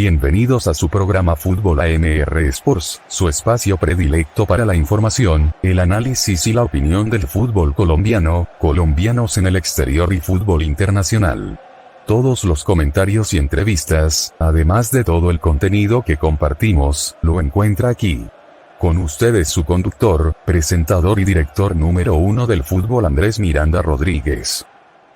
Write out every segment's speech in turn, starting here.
Bienvenidos a su programa Fútbol AMR Sports, su espacio predilecto para la información, el análisis y la opinión del fútbol colombiano, colombianos en el exterior y fútbol internacional. Todos los comentarios y entrevistas, además de todo el contenido que compartimos, lo encuentra aquí. Con ustedes su conductor, presentador y director número 1 del fútbol Andrés Miranda Rodríguez.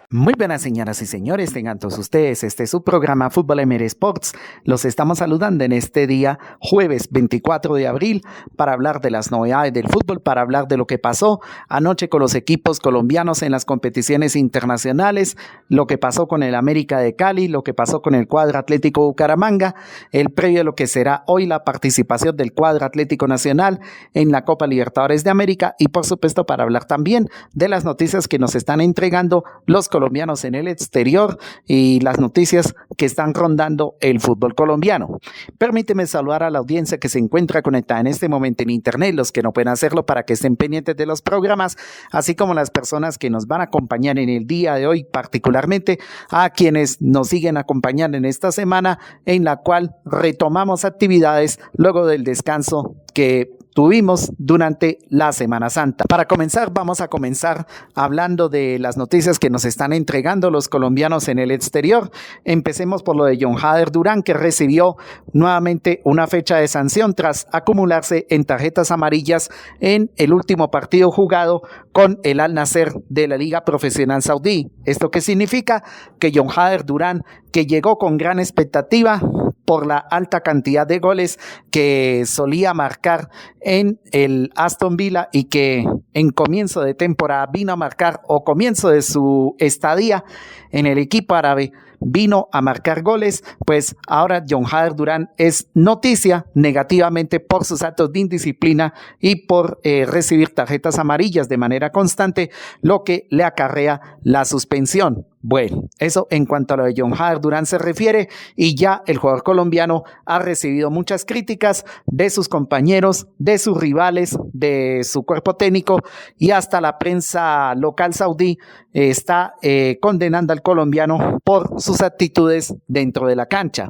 Muy buenas señoras y señores, tengan todos ustedes, este es su programa Fútbol AMR Sports. Los estamos saludando en este día, jueves 24 de abril, para hablar de las novedades del fútbol, para hablar de lo que pasó anoche con los equipos colombianos en las competiciones internacionales, lo que pasó con el América de Cali, lo que pasó con el Cuadro Atlético Bucaramanga, el previo a lo que será hoy la participación del Cuadro Atlético Nacional en la Copa Libertadores de América y por supuesto para hablar también de las noticias que nos están entregando los colombianos en el exterior y las noticias que están rondando el fútbol colombiano. Permíteme saludar a la audiencia que se encuentra conectada en este momento en internet, los que no pueden hacerlo para que estén pendientes de los programas, así como las personas que nos van a acompañar en el día de hoy, particularmente a quienes nos siguen acompañando en esta semana en la cual retomamos actividades luego del descanso que tuvimos durante la Semana Santa. Para comenzar, vamos a comenzar hablando de las noticias que nos están entregando los colombianos en el exterior. Empecemos por lo de John Hader Durán, que recibió nuevamente una fecha de sanción tras acumularse en tarjetas amarillas en el último partido jugado con el Al Nassr de la Liga Profesional Saudí. ¿Esto qué significa? Que John Hader Durán, que llegó con gran expectativa por la alta cantidad de goles que solía marcar en el Aston Villa y que en comienzo de temporada vino a marcar, o comienzo de su estadía en el equipo árabe, vino a marcar goles, pues ahora John Hader Durán es noticia negativamente por sus actos de indisciplina y por recibir tarjetas amarillas de manera constante, lo que le acarrea la suspensión. Bueno, eso en cuanto a lo de John Hader Durán se refiere, y ya el jugador colombiano ha recibido muchas críticas de sus compañeros, de sus rivales, de su cuerpo técnico, y hasta la prensa local saudí está condenando al colombiano por sus actitudes dentro de la cancha.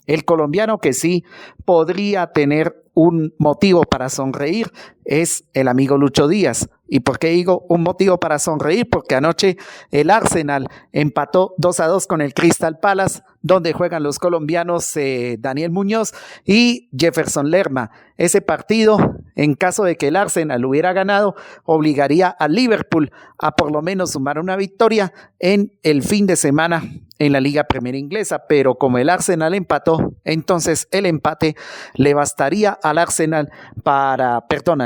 El colombiano que sí podría tener un motivo para sonreír es el amigo Lucho Díaz. ¿Y por qué digo un motivo para sonreír? Porque anoche el Arsenal empató 2-2 con el Crystal Palace, donde juegan los colombianos Daniel Muñoz y Jefferson Lerma. Ese partido, en caso de que el Arsenal hubiera ganado, obligaría al Liverpool a por lo menos sumar una victoria en el fin de semana en la Liga Premier Inglesa, pero como el Arsenal empató, entonces el empate le bastaría al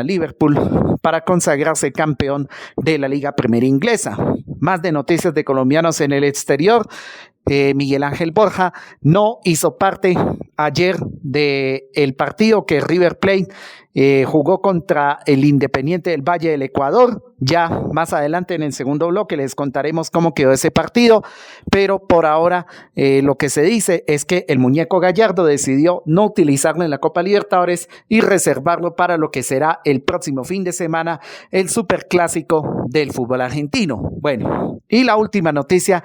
Liverpool para consagrarse campeón de la Liga Premier Inglesa. Más de noticias de colombianos en el exterior. Miguel Ángel Borja no hizo parte ayer del partido que River Plate jugó contra el Independiente del Valle del Ecuador. Ya más adelante en el segundo bloque les contaremos cómo quedó ese partido, pero por ahora lo que se dice es que el muñeco Gallardo decidió no utilizarlo en la Copa Libertadores y reservarlo para lo que será el próximo fin de semana, el superclásico del fútbol argentino. Bueno, y la última noticia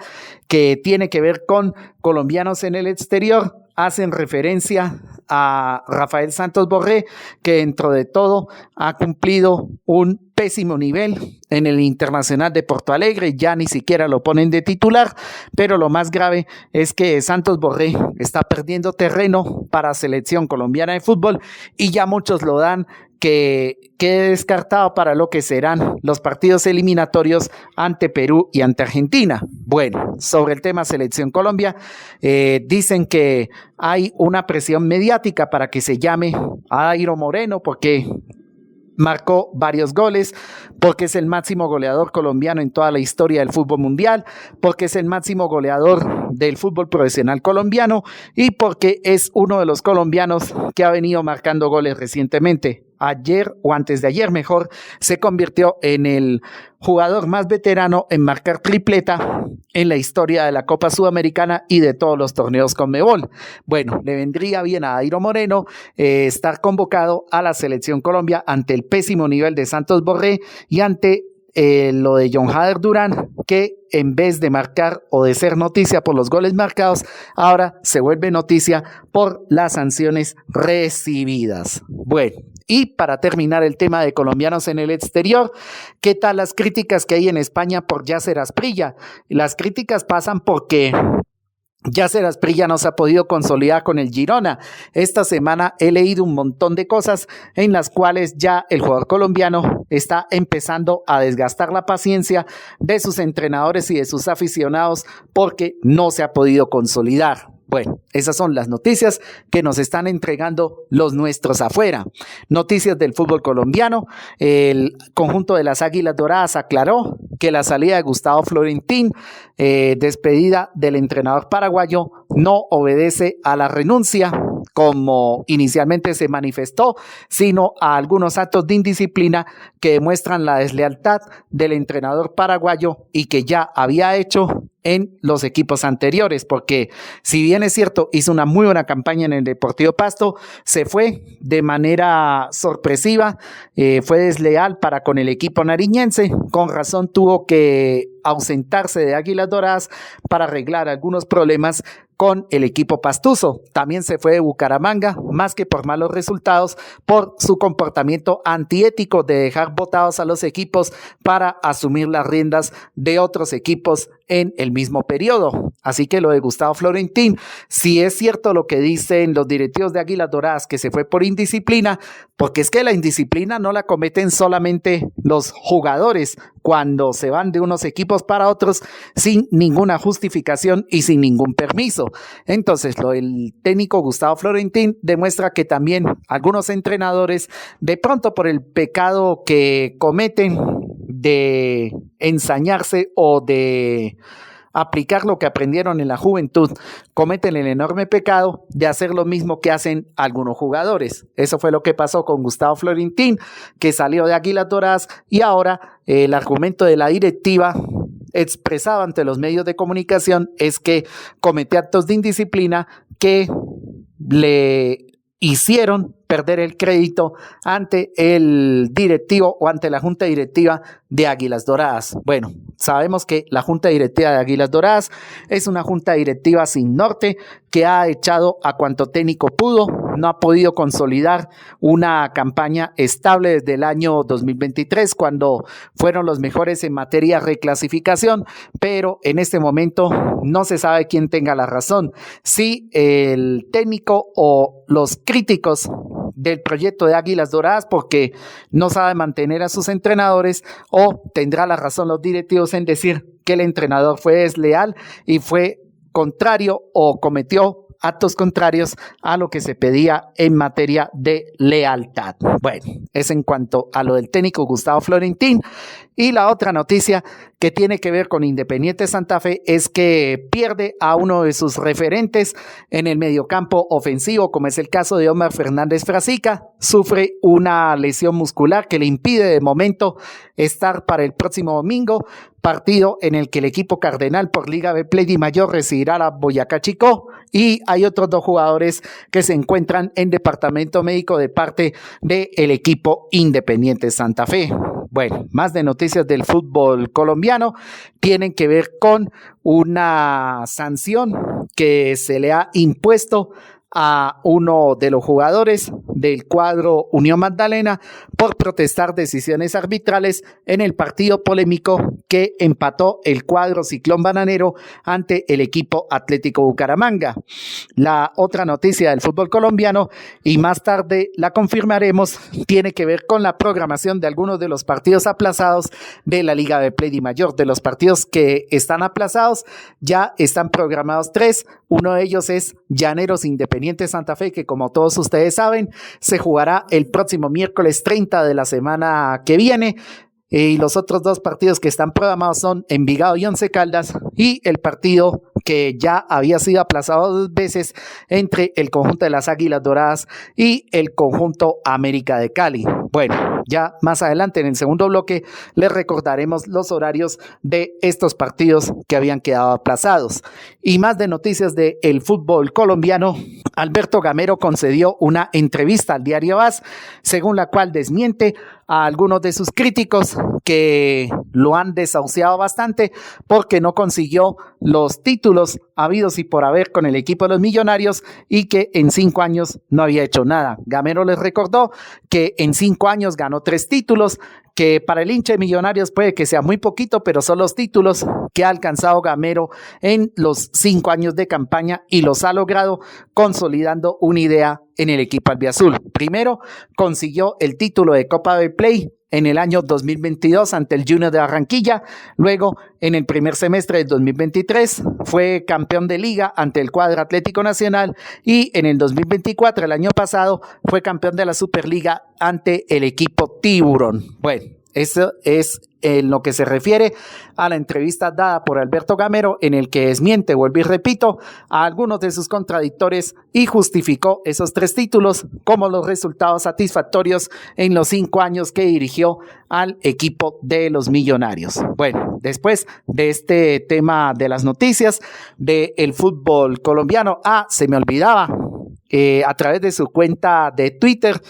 que tiene que ver con colombianos en el exterior, hacen referencia a Rafael Santos Borré, que dentro de todo ha cumplido un pésimo nivel en el Internacional de Porto Alegre, ya ni siquiera lo ponen de titular, pero lo más grave es que Santos Borré está perdiendo terreno para selección colombiana de fútbol y ya muchos lo dan que quede descartado para lo que serán los partidos eliminatorios ante Perú y ante Argentina. Bueno, sobre el tema Selección Colombia, dicen que hay una presión mediática para que se llame a Dairo Moreno porque marcó varios goles, porque es el máximo goleador colombiano en toda la historia del fútbol mundial, porque es el máximo goleador del fútbol profesional colombiano y porque es uno de los colombianos que ha venido marcando goles recientemente. Ayer o antes de ayer mejor, se convirtió en el jugador más veterano en marcar tripleta en la historia de la Copa Sudamericana y de todos los torneos Conmebol. Bueno, le vendría bien a Dairo Moreno estar convocado a la Selección Colombia ante el pésimo nivel de Santos Borré y ante lo de John Hader Durán, que en vez de marcar o de ser noticia por los goles marcados, ahora se vuelve noticia por las sanciones recibidas. Bueno, y para terminar el tema de colombianos en el exterior, ¿qué tal las críticas que hay en España por Yasser Asprilla? Las críticas pasan porque Yasser Asprilla no se ha podido consolidar con el Girona. Esta semana he leído un montón de cosas en las cuales ya el jugador colombiano está empezando a desgastar la paciencia de sus entrenadores y de sus aficionados porque no se ha podido consolidar. Bueno, esas son las noticias que nos están entregando los nuestros afuera. Noticias del fútbol colombiano. El conjunto de las Águilas Doradas aclaró que la salida de Gustavo Florentín, despedida del entrenador paraguayo, no obedece a la renuncia, como inicialmente se manifestó, sino a algunos actos de indisciplina que demuestran la deslealtad del entrenador paraguayo y que ya había hecho en los equipos anteriores, porque si bien es cierto, hizo una muy buena campaña en el Deportivo Pasto, se fue de manera sorpresiva, fue desleal para con el equipo nariñense, con razón tuvo que ausentarse de Águilas Doradas para arreglar algunos problemas con el equipo pastuso. También se fue de Bucaramanga, más que por malos resultados, por su comportamiento antiético de dejar botados a los equipos para asumir las riendas de otros equipos en el mismo periodo. Así que lo de Gustavo Florentín, si es cierto lo que dicen los directivos de Águilas Doradas, que se fue por indisciplina, porque es que la indisciplina no la cometen solamente los jugadores cuando se van de unos equipos para otros sin ninguna justificación y sin ningún permiso. Entonces, lo del técnico Gustavo Florentín demuestra que también algunos entrenadores, de pronto por el pecado que cometen de ensañarse o de aplicar lo que aprendieron en la juventud, cometen el enorme pecado de hacer lo mismo que hacen algunos jugadores. Eso fue lo que pasó con Gustavo Florentín, que salió de Águilas Doradas y ahora el argumento de la directiva expresado ante los medios de comunicación es que cometió actos de indisciplina que le hicieron perder el crédito ante el directivo o ante la junta directiva de Águilas Doradas. Bueno, sabemos que la junta directiva de Águilas Doradas es una junta directiva sin norte que ha echado a cuanto técnico pudo, no ha podido consolidar una campaña estable desde el año 2023 cuando fueron los mejores en materia de reclasificación, pero en este momento no se sabe quién tenga la razón, si el técnico o los críticos del proyecto de Águilas Doradas porque no sabe mantener a sus entrenadores, o tendrá la razón los directivos en decir que el entrenador fue desleal y fue contrario o cometió actos contrarios a lo que se pedía en materia de lealtad. Bueno, es en cuanto a lo del técnico Gustavo Florentín. Y la otra noticia que tiene que ver con Independiente Santa Fe es que pierde a uno de sus referentes en el mediocampo ofensivo, como es el caso de Omar Fernández Frasica. Sufre una lesión muscular que le impide de momento estar para el próximo domingo, partido en el que el equipo cardenal por Liga Betplay Dimayor recibirá a la Boyacá Chicó, y hay otros dos jugadores que se encuentran en departamento médico de parte del equipo Independiente Santa Fe. Bueno, más de noticias del fútbol colombiano tienen que ver con una sanción que se le ha impuesto a uno de los jugadores del cuadro Unión Magdalena por protestar decisiones arbitrales en el partido polémico que empató el cuadro Ciclón Bananero ante el equipo Atlético Bucaramanga. La otra noticia del fútbol colombiano, y más tarde la confirmaremos, tiene que ver con la programación de algunos de los partidos aplazados de la Liga Betplay Dimayor. De los partidos que están aplazados, ya están programados 3. Uno de ellos es Llaneros Independiente Santa Fe, que como todos ustedes saben, se jugará el próximo miércoles 30 de la semana que viene. Y los otros dos partidos que están programados son Envigado y Once Caldas, y el partido que ya había sido aplazado 2 veces entre el conjunto de las Águilas Doradas y el conjunto América de Cali. Bueno, ya más adelante en el segundo bloque les recordaremos los horarios de estos partidos que habían quedado aplazados. Y más de noticias del fútbol colombiano. Alberto Gamero concedió una entrevista al diario AS, según la cual desmiente a algunos de sus críticos que lo han desahuciado bastante porque no consiguió los títulos habidos y por haber con el equipo de los Millonarios y que en 5 años no había hecho nada. Gamero les recordó que en 5 años ganó 3 títulos, que para el hincha de Millonarios puede que sea muy poquito, pero son los títulos que ha alcanzado Gamero en los 5 años de campaña y los ha logrado consolidando una idea en el equipo albiazul. Primero, consiguió el título de Copa de Play en el año 2022 ante el Junior de Barranquilla. Luego, en el primer semestre de 2023, fue campeón de liga ante el cuadro Atlético Nacional y en el 2024, el año pasado, fue campeón de la Superliga ante el equipo Tiburón. Bueno, eso es en lo que se refiere a la entrevista dada por Alberto Gamero, en el que desmiente, vuelvo y repito, a algunos de sus contradictores y justificó esos 3 títulos como los resultados satisfactorios en los 5 años que dirigió al equipo de los Millonarios. Bueno, después de este tema de las noticias del fútbol colombiano, se me olvidaba, a través de su cuenta de Twitter,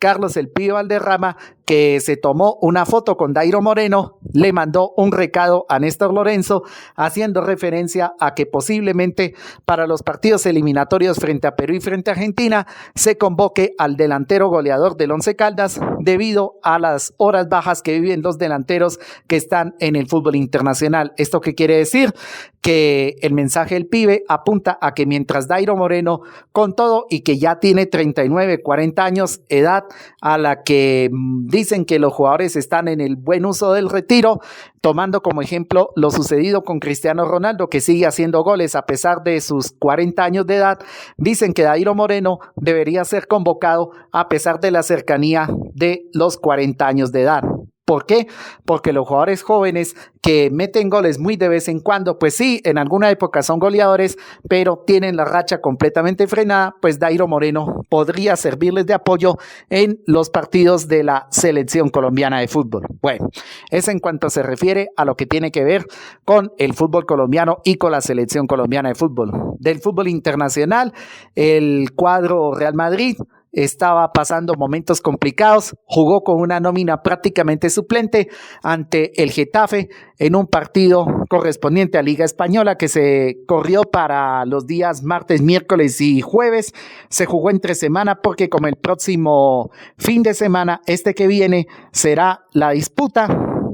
Carlos El Pío Valderrama, que se tomó una foto con Dairo Moreno, le mandó un recado a Néstor Lorenzo haciendo referencia a que posiblemente para los partidos eliminatorios frente a Perú y frente a Argentina se convoque al delantero goleador del Once Caldas debido a las horas bajas que viven los delanteros que están en el fútbol internacional. ¿Esto qué quiere decir? Que el mensaje del pibe apunta a que mientras Dairo Moreno, con todo y que ya tiene 39, 40 años, edad a la que dicen que los jugadores están en el buen uso del retiro, tomando como ejemplo lo sucedido con Cristiano Ronaldo, que sigue haciendo goles a pesar de sus 40 años de edad, dicen que Dairo Moreno debería ser convocado a pesar de la cercanía de los 40 años de edad. ¿Por qué? Porque los jugadores jóvenes que meten goles muy de vez en cuando, pues sí, en alguna época son goleadores, pero tienen la racha completamente frenada, pues Dairo Moreno podría servirles de apoyo en los partidos de la selección colombiana de fútbol. Bueno, eso en cuanto se refiere a lo que tiene que ver con el fútbol colombiano y con la selección colombiana de fútbol. Del fútbol internacional, el cuadro Real Madrid estaba pasando momentos complicados, jugó con una nómina prácticamente suplente ante el Getafe en un partido correspondiente a Liga Española que se corrió para los días martes, miércoles y jueves. Se jugó entre semana porque como el próximo fin de semana, este que viene, será la disputa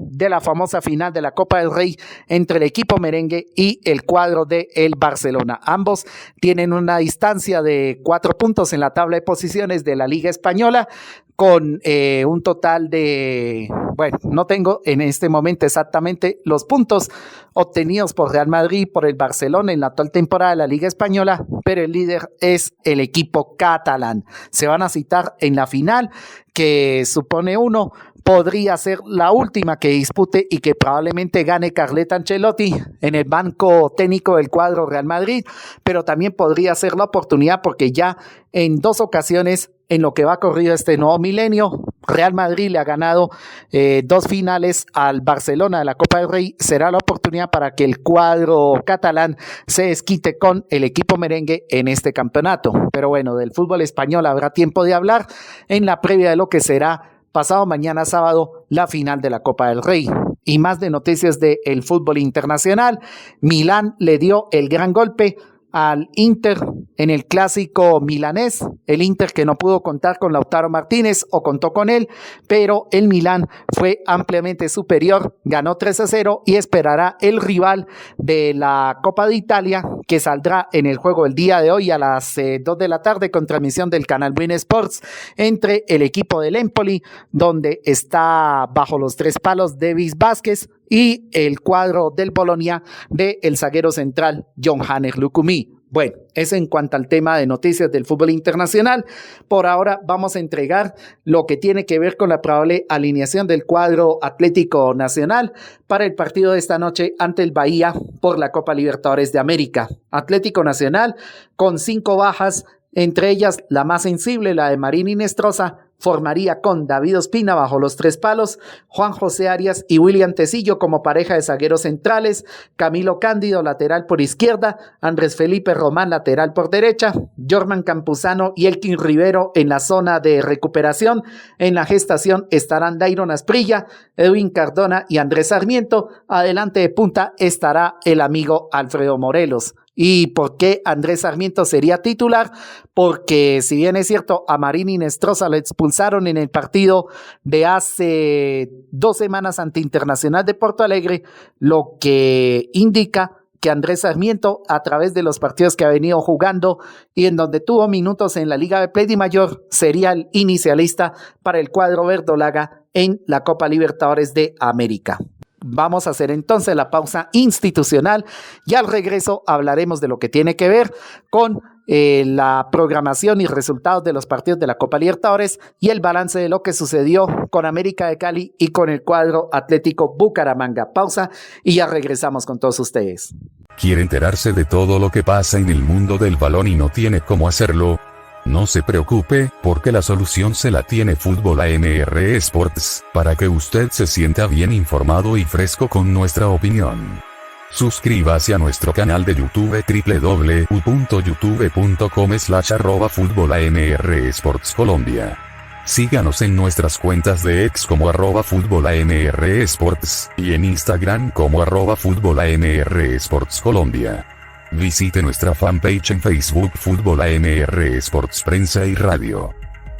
de la famosa final de la Copa del Rey entre el equipo merengue y el cuadro de el Barcelona. Ambos tienen una distancia de 4 puntos en la tabla de posiciones de la Liga Española, con un total de, bueno, no tengo en este momento exactamente los puntos obtenidos por Real Madrid y por el Barcelona en la actual temporada de la Liga Española, pero el líder es el equipo catalán. Se van a citar en la final, que supone uno podría ser la última que dispute y que probablemente gane Carleto Ancelotti en el banco técnico del cuadro Real Madrid, pero también podría ser la oportunidad porque ya en 2 ocasiones en lo que va corrido este nuevo milenio, Real Madrid le ha ganado 2 finales al Barcelona de la Copa del Rey. Será la oportunidad para que el cuadro catalán se desquite con el equipo merengue en este campeonato. Pero bueno, del fútbol español habrá tiempo de hablar en la previa de lo que será pasado mañana sábado la final de la Copa del Rey. Y más de noticias del fútbol internacional. Milán le dio el gran golpe al Inter en el clásico milanés, el Inter que no pudo contar con Lautaro Martínez o contó con él, pero el Milán fue ampliamente superior, ganó 3-0 y esperará el rival de la Copa de Italia que saldrá en el juego el día de hoy a las 2 de la tarde con transmisión del canal Win Sports entre el equipo del Empoli, donde está bajo los 3 palos Davis Vázquez, y el cuadro del Bolonia de el zaguero central Yohannes Lukumi. Bueno, eso en cuanto al tema de noticias del fútbol internacional. Por ahora vamos a entregar lo que tiene que ver con la probable alineación del cuadro Atlético Nacional para el partido de esta noche ante el Bahía por la Copa Libertadores de América. Atlético Nacional con 5 bajas, entre ellas la más sensible, la de Marín Inestrosa, formaría con David Ospina bajo los tres palos, Juan José Arias y William Tecillo como pareja de zagueros centrales, Camilo Cándido lateral por izquierda, Andrés Felipe Román lateral por derecha, Jorman Campuzano y Elkin Rivero en la zona de recuperación. En la gestación estarán Dairon Asprilla, Edwin Cardona y Andrés Sarmiento. Adelante de punta estará el amigo Alfredo Morelos. ¿Y por qué Andrés Sarmiento sería titular? Porque si bien es cierto, a Marín Inestrosa lo expulsaron en el partido de hace 2 semanas ante Internacional de Porto Alegre, lo que indica que Andrés Sarmiento, a través de los partidos que ha venido jugando y en donde tuvo minutos en la Liga de Play Mayor, sería el inicialista para el cuadro verdolaga en la Copa Libertadores de América. Vamos a hacer entonces la pausa institucional y al regreso hablaremos de lo que tiene que ver con la programación y resultados de los partidos de la Copa Libertadores y el balance de lo que sucedió con América de Cali y con el cuadro Atlético Bucaramanga. Pausa y ya regresamos con todos ustedes. ¿Quiere enterarse de todo lo que pasa en el mundo del balón y no tiene cómo hacerlo? No se preocupe, porque la solución se la tiene Fútbol AMR Sports, para que usted se sienta bien informado y fresco con nuestra opinión. Suscríbase a nuestro canal de YouTube www.youtube.com/@FútbolAMR-Sports-Colombia. Síganos en nuestras cuentas de X como @FútbolAMR-Sports y en Instagram como @FútbolAMR-Sports-Colombia. Visite nuestra fanpage en Facebook Fútbol AMR Sports Prensa y Radio.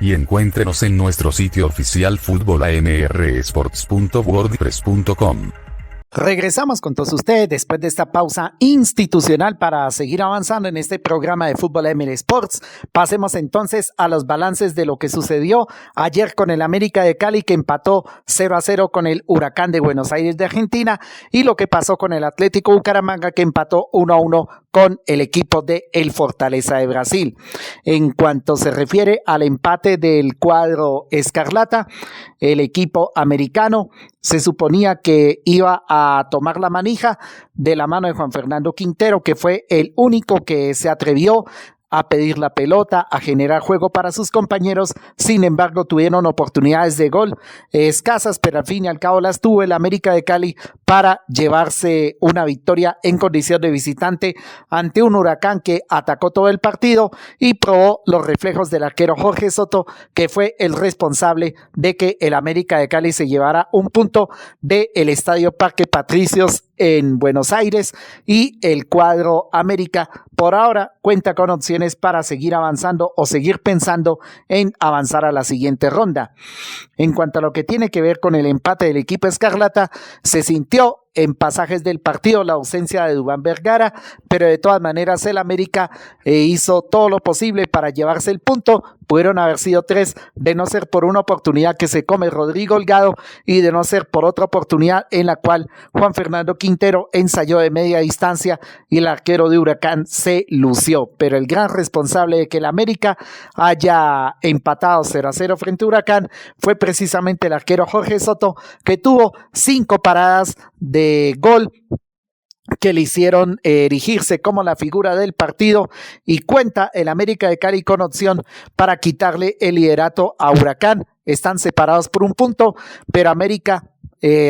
Y encuéntrenos en nuestro sitio oficial futbolamrsports.wordpress.com. Regresamos con todos ustedes después de esta pausa institucional para seguir avanzando en este programa de Fútbol AMR Sports. Pasemos entonces a los balances de lo que sucedió ayer con el América de Cali, que empató 0-0 con el Huracán de Buenos Aires de Argentina, y lo que pasó con el Atlético Bucaramanga, que empató 1-1 con el equipo de el Fortaleza de Brasil. En cuanto se refiere al empate del cuadro escarlata, el equipo americano se suponía que iba a tomar la manija de la mano de Juan Fernando Quintero, que fue el único que se atrevió a pedir la pelota, a generar juego para sus compañeros. Sin embargo, tuvieron oportunidades de gol escasas, pero al fin y al cabo las tuvo el América de Cali para llevarse una victoria en condición de visitante ante un Huracán que atacó todo el partido y probó los reflejos del arquero Jorge Soto, que fue el responsable de que el América de Cali se llevara un punto del Estadio Parque Patricios en Buenos Aires, y el cuadro América por ahora cuenta con opciones para seguir avanzando o seguir pensando en avanzar a la siguiente ronda. En cuanto a lo que tiene que ver con el empate del equipo escarlata, se sintió en pasajes del partido la ausencia de Duván Vergara, pero de todas maneras el América hizo todo lo posible para llevarse el punto. Pudieron haber sido 3, de no ser por una oportunidad que se come Rodrigo Holgado y de no ser por otra oportunidad en la cual Juan Fernando Quintero ensayó de media distancia y el arquero de Huracán se lució. Pero el gran responsable de que el América haya empatado 0-0 frente a Huracán fue precisamente el arquero Jorge Soto, que tuvo 5 paradas de gol que le hicieron erigirse como la figura del partido, y cuenta el América de Cali con opción para quitarle el liderato a Huracán. Están separados por un punto, pero América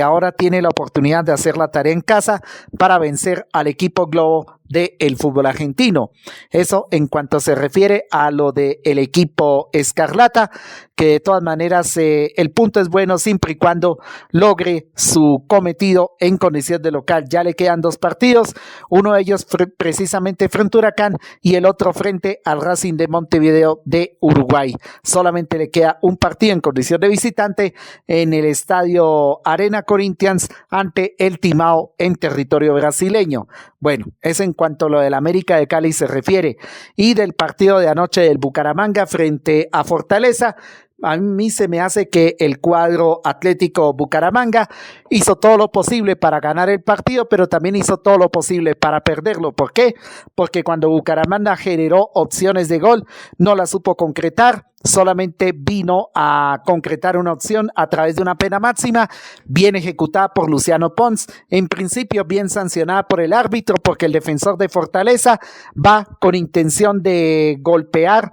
ahora tiene la oportunidad de hacer la tarea en casa para vencer al equipo Globo del fútbol argentino. Eso en cuanto se refiere a lo del equipo escarlata, que de todas maneras el punto es bueno siempre y cuando logre su cometido en condición de local. Ya le quedan 2 partidos, uno de ellos precisamente frente a Huracán y el otro frente al Racing de Montevideo de Uruguay. Solamente le queda un partido en condición de visitante en el estadio Arena Corinthians ante el Timao en territorio brasileño. Bueno, es en cuanto a lo del América de Cali se refiere. Y del partido de anoche del Bucaramanga frente a Fortaleza, a mí se me hace que el cuadro Atlético Bucaramanga hizo todo lo posible para ganar el partido, pero también hizo todo lo posible para perderlo. ¿Por qué? Porque cuando Bucaramanga generó opciones de gol, no la supo concretar. Solamente vino a concretar una opción a través de una pena máxima, bien ejecutada por Luciano Pons, en principio bien sancionada por el árbitro, porque el defensor de Fortaleza va con intención de golpear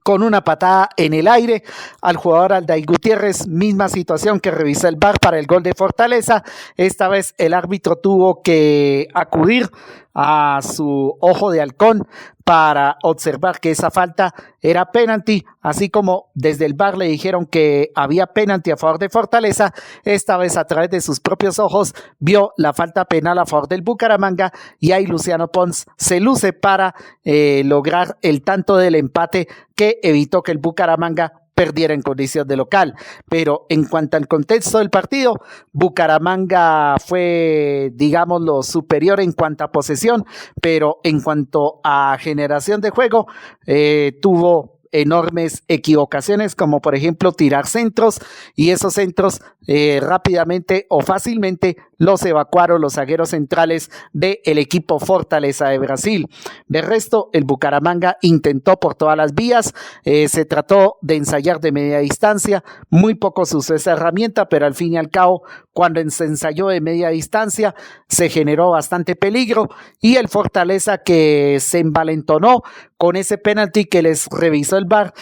con una patada en el aire al jugador Aldair Gutiérrez, misma situación que revisó el VAR para el gol de Fortaleza. Esta vez el árbitro tuvo que acudir a su ojo de halcón para observar que esa falta era penalti, así como desde el VAR le dijeron que había penalti a favor de Fortaleza. Esta vez a través de sus propios ojos vio la falta penal a favor del Bucaramanga y ahí Luciano Pons se luce para lograr el tanto del empate que evitó que el Bucaramanga perdiera en condición de local. Pero en cuanto al contexto del partido, Bucaramanga fue, digámoslo, superior en cuanto a posesión, pero en cuanto a generación de juego, tuvo enormes equivocaciones, como por ejemplo tirar centros, y esos centros rápidamente o fácilmente los evacuaron los zagueros centrales del equipo Fortaleza de Brasil. De resto, el Bucaramanga intentó por todas las vías, se trató de ensayar de media distancia, muy poco se usó esa herramienta, pero al fin y al cabo, cuando se ensayó de media distancia, se generó bastante peligro, y el Fortaleza, que se envalentonó con ese penalti que les revisó el VAR,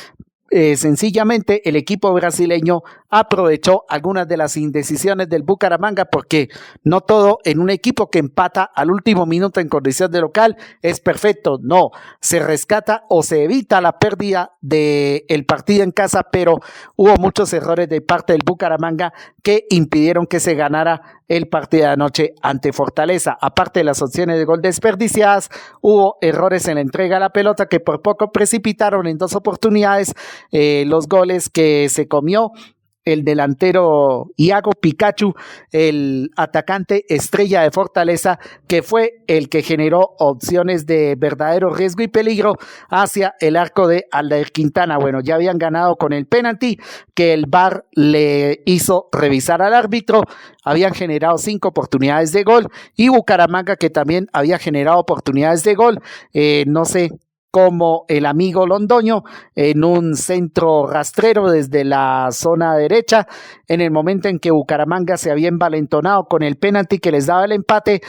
sencillamente el equipo brasileño aprovechó algunas de las indecisiones del Bucaramanga, porque no todo en un equipo que empata al último minuto en condición de local es perfecto. No, se rescata o se evita la pérdida del partido en casa, pero hubo muchos errores de parte del Bucaramanga que impidieron que se ganara el partido de anoche ante Fortaleza. Aparte de las opciones de gol desperdiciadas, hubo errores en la entrega de la pelota que por poco precipitaron en dos oportunidades los goles que se comió el delantero Iago Pikachu, el atacante estrella de Fortaleza, que fue el que generó opciones de verdadero riesgo y peligro hacia el arco de Aldair Quintana. Bueno, ya habían ganado con el penalti que el VAR le hizo revisar al árbitro, habían generado 5 oportunidades de gol, y Bucaramanga, que también había generado oportunidades de gol, no sé, como el amigo Londoño en un centro rastrero desde la zona derecha, en el momento en que Bucaramanga se había envalentonado con el penalti que les daba el empate,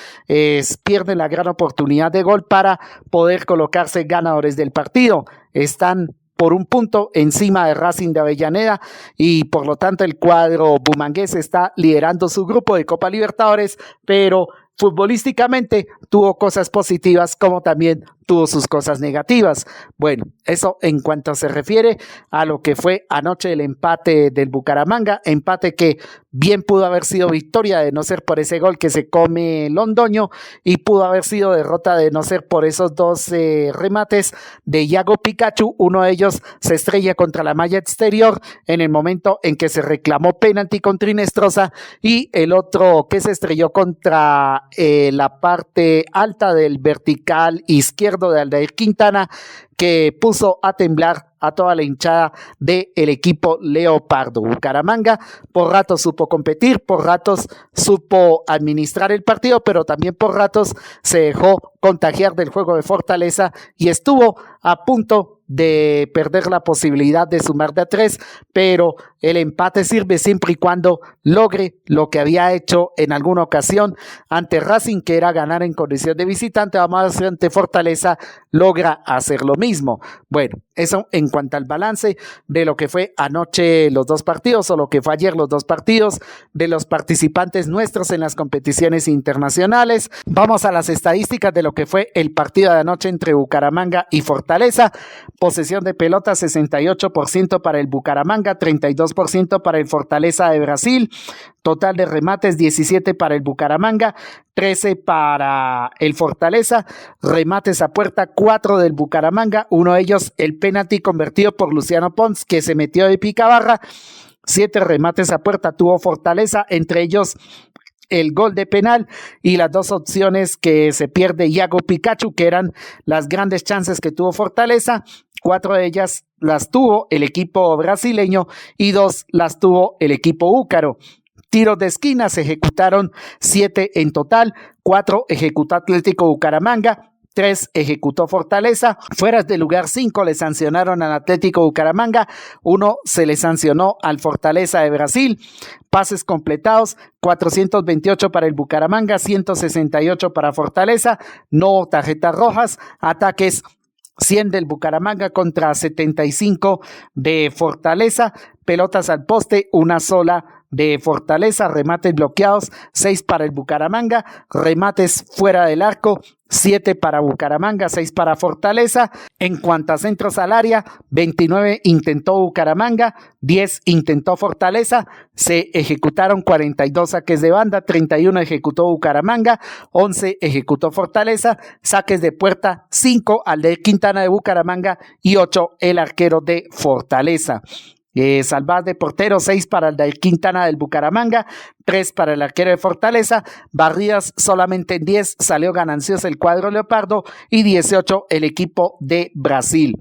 pierden la gran oportunidad de gol para poder colocarse ganadores del partido. Están por un punto encima de Racing de Avellaneda, y por lo tanto el cuadro bumangués está liderando su grupo de Copa Libertadores, pero futbolísticamente tuvo cosas positivas como también tuvo sus cosas negativas. Bueno, eso en cuanto se refiere a lo que fue anoche el empate del Bucaramanga, empate que bien pudo haber sido victoria de no ser por ese gol que se come Londoño, y pudo haber sido derrota de no ser por esos dos remates de Iago Pikachu. Uno de ellos se estrella contra la malla exterior en el momento en que se reclamó penalti contra Inestrosa, y el otro que se estrelló contra la parte alta del vertical izquierdo de Aldair Quintana, que puso a temblar a toda la hinchada del equipo leopardo. Bucaramanga por ratos supo competir, por ratos supo administrar el partido, pero también por ratos se dejó contagiar del juego de Fortaleza y estuvo a punto de perder la posibilidad de sumar de a 3, pero el empate sirve siempre y cuando logre lo que había hecho en alguna ocasión ante Racing, que era ganar en condición de visitante. Vamos a ver si ante Fortaleza logra hacer lo mismo. Bueno, eso en cuanto al balance de lo que fue anoche los dos partidos, o lo que fue ayer los dos partidos de los participantes nuestros en las competiciones internacionales. Vamos a las estadísticas de lo que fue el partido de anoche entre Bucaramanga y Fortaleza. Posesión de pelota 68% para el Bucaramanga, 32% para el Fortaleza de Brasil. Total de remates 17 para el Bucaramanga, 13 para el Fortaleza. Remates a puerta 4 del Bucaramanga, uno de ellos el penalti convertido por Luciano Pons, que se metió de picabarra. 7 remates a puerta tuvo Fortaleza, entre ellos el gol de penal y las dos opciones que se pierde Iago Pikachu, que eran las grandes chances que tuvo Fortaleza. 4 de ellas las tuvo el equipo brasileño y 2 las tuvo el equipo búcaro. Tiros de esquina se ejecutaron 7 en total, 4 ejecutó Atlético Bucaramanga, 3 ejecutó Fortaleza. Fueras de lugar 5 le sancionaron al Atlético Bucaramanga, 1 se le sancionó al Fortaleza de Brasil. Pases completados 428 para el Bucaramanga, 168 para Fortaleza. No tarjetas rojas. Ataques 100 del Bucaramanga contra 75 de Fortaleza. Pelotas al poste, una sola de Fortaleza. Remates bloqueados, 6 para el Bucaramanga. Remates fuera del arco, 7 para Bucaramanga, 6 para Fortaleza. En cuanto a centros al área, 29 intentó Bucaramanga, 10 intentó Fortaleza. Se ejecutaron 42 saques de banda, 31 ejecutó Bucaramanga, 11 ejecutó Fortaleza. Saques de puerta, 5 al de Quintana de Bucaramanga y 8 el arquero de Fortaleza. Salvadas de portero, 6 para el de Quintana del Bucaramanga, 3 para el arquero de Fortaleza. Barridas solamente en 10, salió ganancioso el cuadro leopardo y 18 el equipo de Brasil.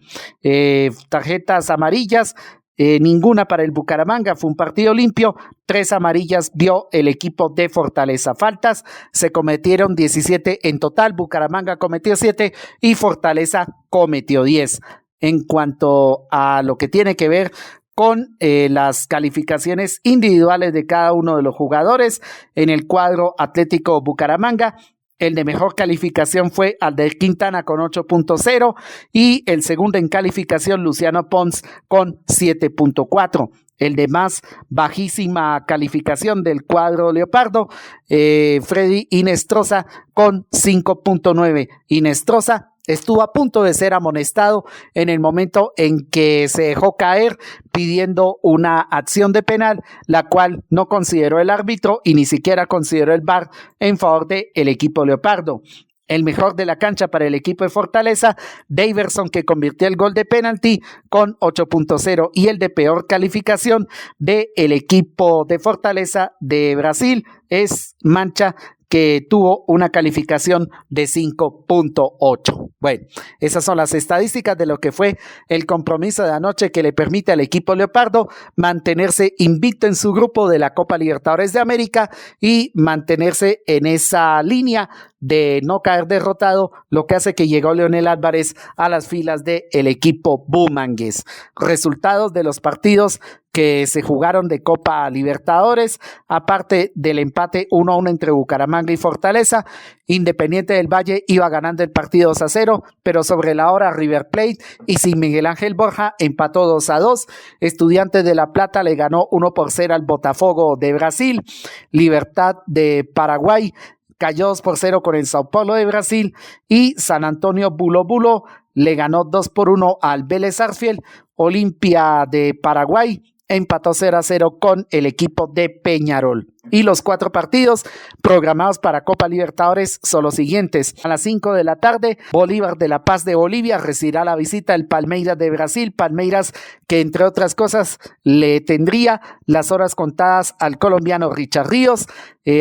Tarjetas amarillas, ninguna para el Bucaramanga, fue un partido limpio. 3 amarillas vio el equipo de Fortaleza. Faltas, se cometieron 17 en total. Bucaramanga cometió 7 y Fortaleza cometió 10. En cuanto a lo que tiene que ver con las calificaciones individuales de cada uno de los jugadores, en el cuadro Atlético Bucaramanga, el de mejor calificación fue al de Quintana con 8.0 y el segundo en calificación Luciano Pons con 7.4. El de más bajísima calificación del cuadro leopardo, Freddy Inestrosa con 5.9. Inestrosa estuvo a punto de ser amonestado en el momento en que se dejó caer pidiendo una acción de penal, la cual no consideró el árbitro y ni siquiera consideró el VAR en favor del equipo leopardo. El mejor de la cancha para el equipo de Fortaleza, Daverson, que convirtió el gol de penalti con 8.0, y el de peor calificación del equipo de Fortaleza de Brasil es Mancha, que tuvo una calificación de 5.8. Bueno, esas son las estadísticas de lo que fue el compromiso de anoche, que le permite al equipo leopardo mantenerse invicto en su grupo de la Copa Libertadores de América y mantenerse en esa línea de no caer derrotado, lo que hace que llegó Leonel Álvarez a las filas del equipo bumangués. Resultados de los partidos que se jugaron de Copa Libertadores, aparte del empate 1-1 entre Bucaramanga y Fortaleza. Independiente del Valle iba ganando el partido 2-0, pero sobre la hora River Plate y sin Miguel Ángel Borja empató 2-2. Estudiantes de La Plata le ganó 1-0 al Botafogo de Brasil. Libertad de Paraguay cayó 2-0 con el Sao Paulo de Brasil y San Antonio Bulo Bulo le ganó 2-1 al Vélez Sarsfield. Olimpia de Paraguay empató 0-0 con el equipo de Peñarol. Y los 4 partidos programados para Copa Libertadores son los siguientes. A las 5 de la tarde, Bolívar de La Paz de Bolivia recibirá la visita del Palmeiras de Brasil. Palmeiras que, entre otras cosas, le tendría las horas contadas al colombiano Richard Ríos.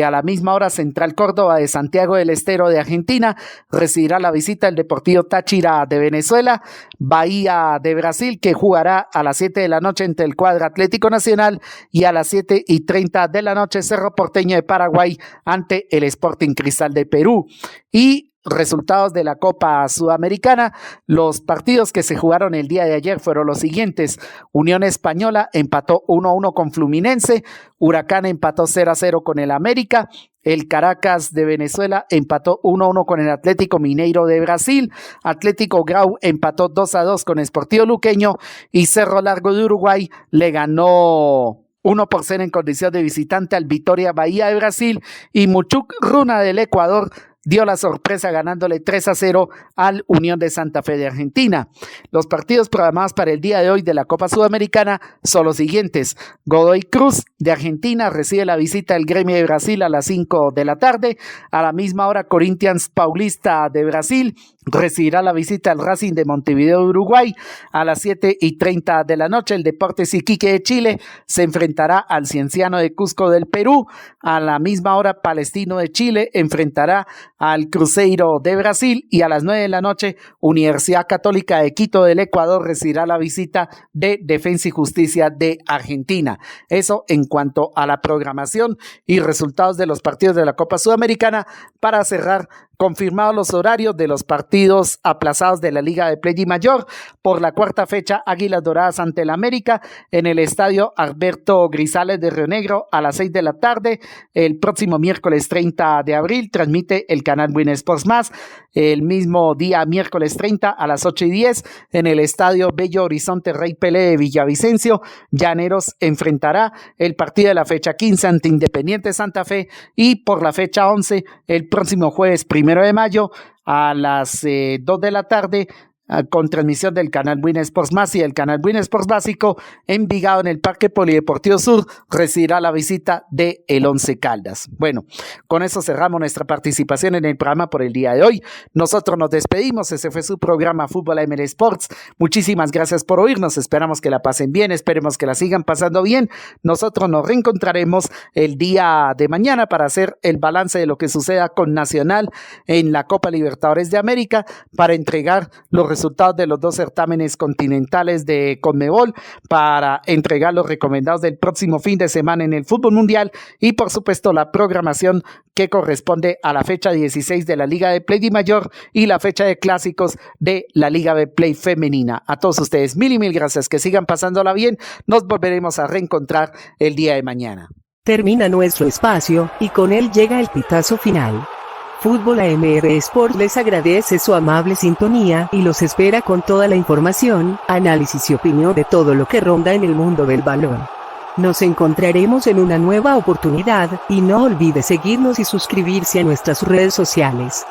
A la misma hora, Central Córdoba de Santiago del Estero de Argentina recibirá la visita del Deportivo Táchira de Venezuela. Bahía de Brasil, que jugará a las 7 de la noche entre el cuadro Atlético Nacional, y a las 7:30 de la noche Cerro Porteño de Paraguay ante el Sporting Cristal de Perú. Y resultados de la Copa Sudamericana, los partidos que se jugaron el día de ayer fueron los siguientes. Unión Española empató 1-1 con Fluminense, Huracán empató 0-0 con el América, el Caracas de Venezuela empató 1-1 con el Atlético Mineiro de Brasil, Atlético Grau empató 2-2 con Sportivo Luqueño y Cerro Largo de Uruguay le ganó 1-0 en condición de visitante al Vitória Bahía de Brasil, y Muchuc Runa del Ecuador dio la sorpresa ganándole 3-0 al Unión de Santa Fe de Argentina. Los partidos programados para el día de hoy de la Copa Sudamericana son los siguientes. Godoy Cruz de Argentina recibe la visita del Gremio de Brasil a las 5 de la tarde. A la misma hora, Corinthians Paulista de Brasil recibirá la visita al Racing de Montevideo de Uruguay. A las 7:30 de la noche, el Deportes Iquique de Chile se enfrentará al Cienciano de Cusco del Perú. A la misma hora, Palestino de Chile enfrentará al Cruzeiro de Brasil, y a las 9 de la noche, Universidad Católica de Quito del Ecuador recibirá la visita de Defensa y Justicia de Argentina. Eso en cuanto a la programación y resultados de los partidos de la Copa Sudamericana. Para cerrar confirmados los horarios de los partidos aplazados de la Liga de Play Di Mayor. Por la cuarta fecha, Águilas Doradas ante el América en el estadio Alberto Grisales de Río Negro a las 6 de la tarde. El próximo miércoles 30 de abril transmite el canal Win Sports Más. El mismo día, miércoles 30 a las 8:10 en el estadio Bello Horizonte Rey Pelé de Villavicencio. Llaneros enfrentará el partido de la fecha 15 ante Independiente Santa Fe, y por la fecha 11, el próximo jueves 1 de mayo a las 2 de la tarde, con transmisión del canal Win Sports Más y el canal Win Sports Básico. Envigado, en el Parque Polideportivo Sur, recibirá la visita de el Once Caldas. Bueno, con eso cerramos nuestra participación en el programa por el día de hoy. Nosotros nos despedimos. Ese fue su programa Fútbol AM Sports. Muchísimas gracias por oírnos. Esperamos que la pasen bien, esperemos que la sigan pasando bien. Nosotros nos reencontraremos el día de mañana para hacer el balance de lo que suceda con Nacional en la Copa Libertadores de América, para entregar los resultados de los 2 certámenes continentales de Conmebol, para entregar los recomendados del próximo fin de semana en el fútbol mundial, y por supuesto la programación que corresponde a la fecha 16 de la Liga de Play Di Mayor y la fecha de clásicos de la Liga de Play femenina. A todos ustedes, mil y mil gracias, que sigan pasándola bien. Nos volveremos a reencontrar el día de mañana. Termina nuestro espacio y con él llega el pitazo final. Fútbol AMR Sport les agradece su amable sintonía y los espera con toda la información, análisis y opinión de todo lo que ronda en el mundo del balón. Nos encontraremos en una nueva oportunidad, y no olvide seguirnos y suscribirse a nuestras redes sociales.